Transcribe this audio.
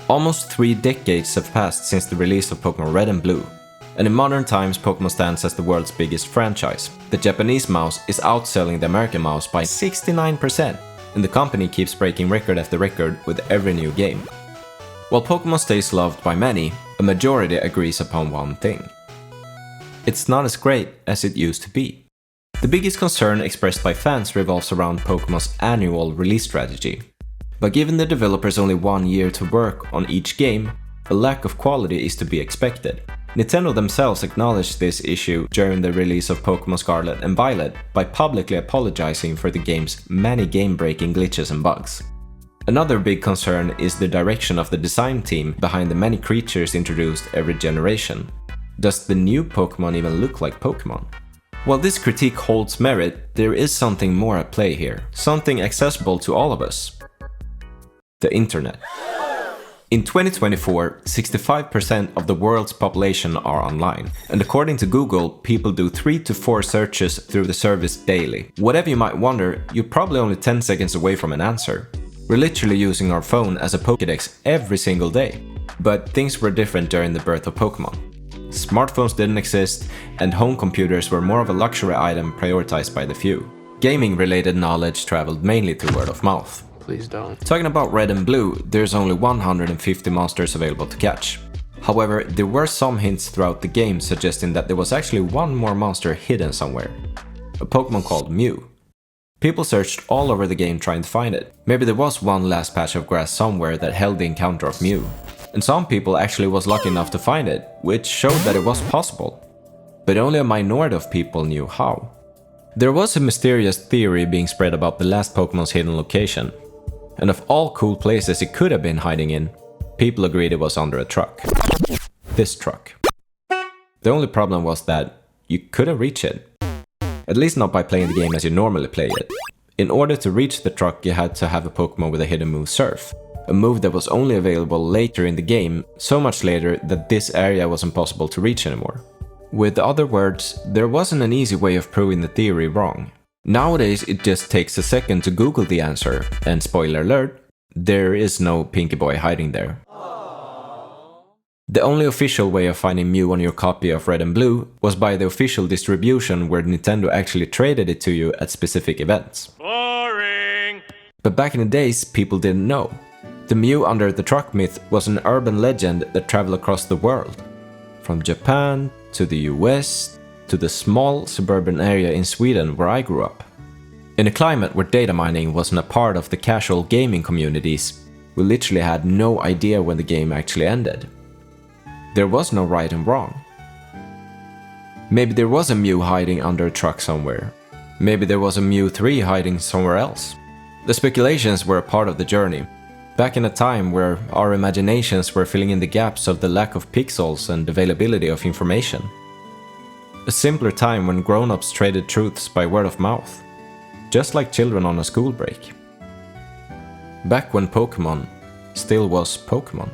Almost 3 decades have passed since the release of Pokémon Red and Blue, and in modern times Pokémon stands as the world's biggest franchise. The Japanese mouse is outselling the American mouse by 69%, and the company keeps breaking record after record with every new game. While Pokémon stays loved by many, a majority agrees upon one thing. It's not as great as it used to be. The biggest concern expressed by fans revolves around Pokémon's annual release strategy. But given the developers only 1 year to work on each game, a lack of quality is to be expected. Nintendo themselves acknowledged this issue during the release of Pokémon Scarlet and Violet by publicly apologizing for the game's many game-breaking glitches and bugs. Another big concern is the direction of the design team behind the many creatures introduced every generation. Does the new Pokémon even look like Pokémon? While this critique holds merit, there is something more at play here, something accessible to all of us. The internet. In 2024, 65% of the world's population are online, and according to Google, people do 3 to 4 searches through the service daily. Whatever you might wonder, you're probably only 10 seconds away from an answer. We're literally using our phone as a Pokédex every single day. But things were different during the birth of Pokémon. Smartphones didn't exist, and home computers were more of a luxury item prioritized by the few. Gaming-related knowledge traveled mainly through word of mouth. Please don't. Talking about Red and Blue, there's only 150 monsters available to catch. However, there were some hints throughout the game suggesting that there was actually one more monster hidden somewhere. A Pokémon called Mew. People searched all over the game trying to find it. Maybe there was one last patch of grass somewhere that held the encounter of Mew. And some people actually was lucky enough to find it, which showed that it was possible. But only a minority of people knew how. There was a mysterious theory being spread about the last Pokémon's hidden location. And of all cool places it could have been hiding in, people agreed it was under a truck. This truck. The only problem was that you couldn't reach it. At least not by playing the game as you normally play it. In order to reach the truck, you had to have a Pokémon with a hidden move Surf. A move that was only available later in the game, so much later that this area was impossible to reach anymore. With other words, there wasn't an easy way of proving the theory wrong. Nowadays, it just takes a second to Google the answer, and spoiler alert, there is no Pinky Boy hiding there. The only official way of finding Mew on your copy of Red and Blue was by the official distribution where Nintendo actually traded it to you at specific events. Boring! But back in the days, people didn't know. The Mew under the truck myth was an urban legend that traveled across the world. From Japan to the US to the small suburban area in Sweden where I grew up. In a climate where data mining wasn't a part of the casual gaming communities, we literally had no idea when the game actually ended. There was no right and wrong. Maybe there was a Mew hiding under a truck somewhere. Maybe there was a Mew 3 hiding somewhere else. The speculations were a part of the journey. Back in a time where our imaginations were filling in the gaps of the lack of pixels and availability of information. A simpler time when grown-ups traded truths by word of mouth, just like children on a school break. Back when Pokémon still was Pokémon.